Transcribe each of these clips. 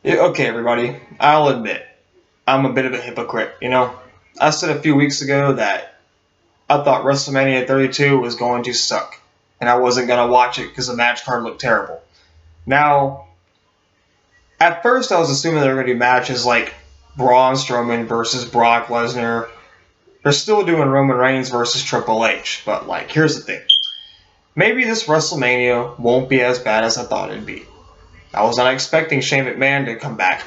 Okay, everybody, I'll admit, I'm a bit of a hypocrite, I said a few weeks ago that I thought WrestleMania 32 was going to suck, and I wasn't going to watch it because the match card looked terrible. Now, at first I was assuming they were going to do matches like Braun Strowman versus Brock Lesnar. They're still doing Roman Reigns versus Triple H, but here's the thing. Maybe this WrestleMania won't be as bad as I thought it'd be. I was not expecting Shane McMahon to come back.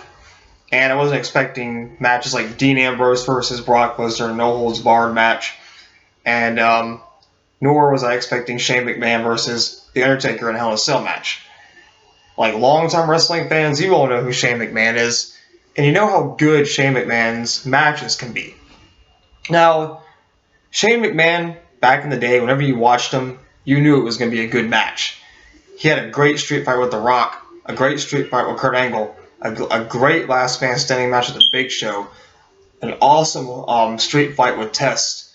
And I wasn't expecting matches like Dean Ambrose versus Brock Lesnar, no holds barred match. And nor was I expecting Shane McMahon versus The Undertaker in a Hell in a Cell match. Like long-time wrestling fans, you all know who Shane McMahon is, and you know how good Shane McMahon's matches can be. Now, Shane McMahon, back in the day, whenever you watched him, you knew it was going to be a good match. He had a great street fight with The Rock, a great street fight with Kurt Angle, a great last man standing match with The Big Show, an awesome street fight with Test,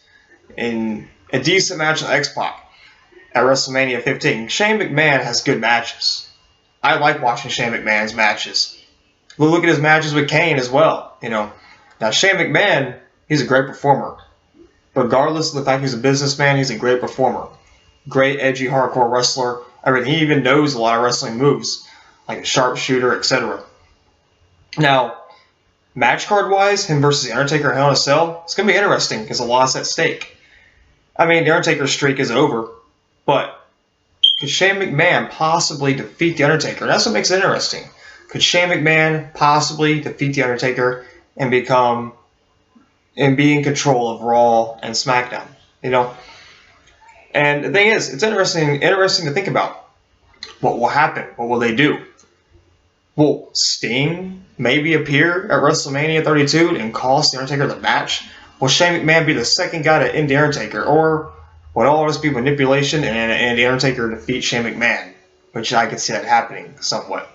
and a decent match with X-Pac at WrestleMania 15. Shane McMahon has good matches. I like watching Shane McMahon's matches. We'll look at his matches with Kane as well. Now Shane McMahon, he's a great performer. Regardless of the fact he's a businessman, he's a great performer. Great edgy hardcore wrestler. I mean, he even knows a lot of wrestling moves, like a sharpshooter, etc. Now, match card wise, him versus The Undertaker in Hell in a Cell, it's going to be interesting because a lot's at stake. I mean, The Undertaker's streak is over, but could Shane McMahon possibly defeat The Undertaker? That's what makes it interesting. Could Shane McMahon possibly defeat The Undertaker and be in control of Raw and SmackDown? And the thing is, it's interesting to think about. What will happen? What will they do? Will Sting maybe appear at WrestleMania 32 and cost The Undertaker the match? Will Shane McMahon be the second guy to end The Undertaker? Or would all this be manipulation and The Undertaker defeat Shane McMahon? Which I could see that happening somewhat.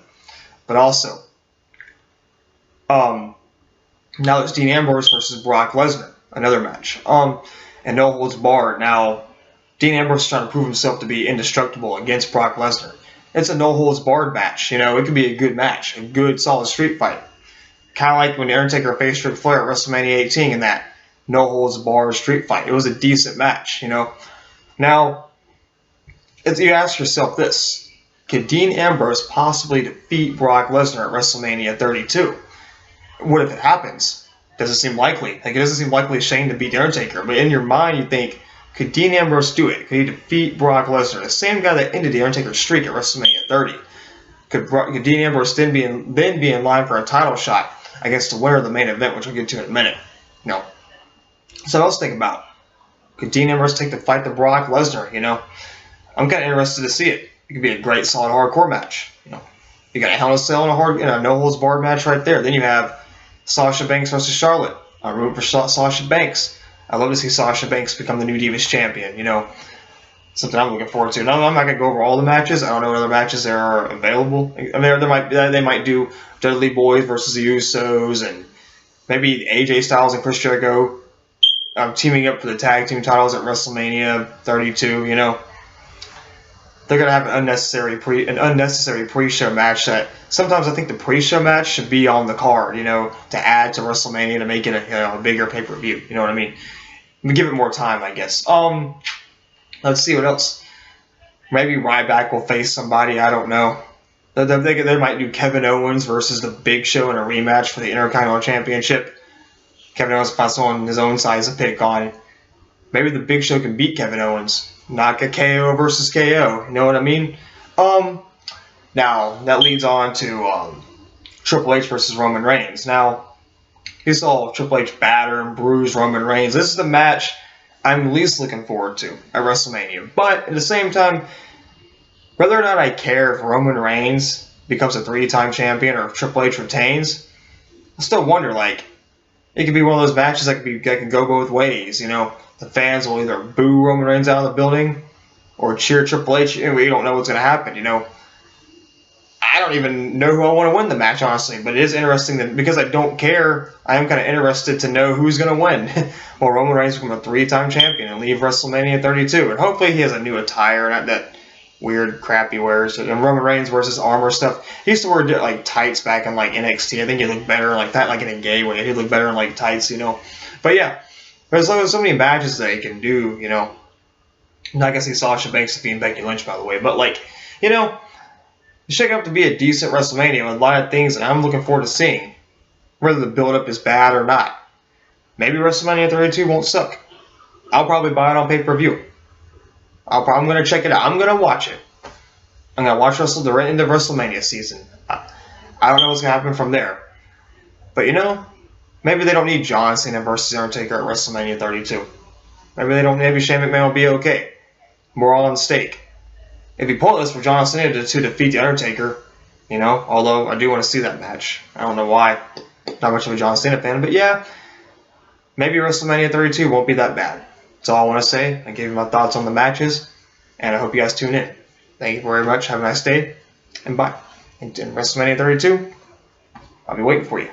But also, now it's Dean Ambrose versus Brock Lesnar, another match. And no holds barred. Now, Dean Ambrose is trying to prove himself to be indestructible against Brock Lesnar. It's a no holds barred match. It could be a good match, a good solid street fight. Kind of like when The Undertaker faced Ric Flair at WrestleMania 18 in that no holds barred street fight. It was a decent match. Now, you ask yourself this: could Dean Ambrose possibly defeat Brock Lesnar at WrestleMania 32? What if it happens? Doesn't seem likely. It doesn't seem likely Shane to beat The Undertaker. But in your mind, you think, could Dean Ambrose do it? Could he defeat Brock Lesnar, the same guy that ended The Undertaker's streak at WrestleMania 30? Could Dean Ambrose then be in line for a title shot against the winner of the main event, which we'll get to in a minute? No. So else think about. Could Dean Ambrose take the fight to Brock Lesnar? I'm kind of interested to see it. It could be a great, solid, hardcore match. You got a Hell in a Cell and a no holds barred match right there. Then you have Sasha Banks versus Charlotte. I'm rooting for Sasha Banks. I love to see Sasha Banks become the new Divas champion. Something I'm looking forward to. Now, I'm not gonna go over all the matches. I don't know what other matches there are available. I mean, they might do Dudley Boyz versus the Usos, and maybe AJ Styles and Chris Jericho teaming up for the tag team titles at WrestleMania 32. They're gonna have an unnecessary pre-show match that sometimes I think the pre-show match should be on the card. To add to WrestleMania to make it a bigger pay-per-view. You know what I mean? Give it more time, I guess. Let's see what else. Maybe Ryback will face somebody. I don't know. They might do Kevin Owens versus the Big Show in a rematch for the Intercontinental Championship. Kevin Owens finds someone his own size to pick on. Maybe the Big Show can beat Kevin Owens. Knock a KO versus KO. You know what I mean? Now, that leads on to Triple H versus Roman Reigns. Now, you saw Triple H batter and bruise Roman Reigns. This is the match I'm least looking forward to at WrestleMania. But at the same time, whether or not I care if Roman Reigns becomes a 3-time champion or if Triple H retains, I still wonder, it could be one of those matches that could go both ways. The fans will either boo Roman Reigns out of the building or cheer Triple H. We don't know what's going to happen. I don't even know who I want to win the match, honestly. But it is interesting that because I don't care, I am kind of interested to know who's going to win. Will Roman Reigns become a 3-time champion and leave WrestleMania 32? And hopefully he has a new attire. Not that weird crap he wears. And Roman Reigns wears his armor stuff. He used to wear like tights back in like NXT. I think he looked better in like that, like in a gay way. He looked better in like tights, you know. But yeah, there's so many matches that he can do, you know. And I can see Sasha Banks defeating Becky Lynch, by the way. But like, you know, it's shaping up to be a decent WrestleMania with a lot of things that I'm looking forward to seeing, whether the build-up is bad or not. Maybe WrestleMania 32 won't suck. I'll probably buy it on pay-per-view. I'm going to check it out. I'm going to watch it. I'm going to watch the end of WrestleMania season. I don't know what's going to happen from there. But, you know, maybe they don't need John Cena versus Undertaker at WrestleMania 32. Maybe Shane McMahon will be okay. More all on stake. It'd be pointless for John Cena to defeat The Undertaker, you know, although I do want to see that match. I don't know why. Not much of a John Cena fan, but yeah, maybe WrestleMania 32 won't be that bad. That's all I want to say. I gave you my thoughts on the matches, and I hope you guys tune in. Thank you very much. Have a nice day, and bye. And WrestleMania 32, I'll be waiting for you.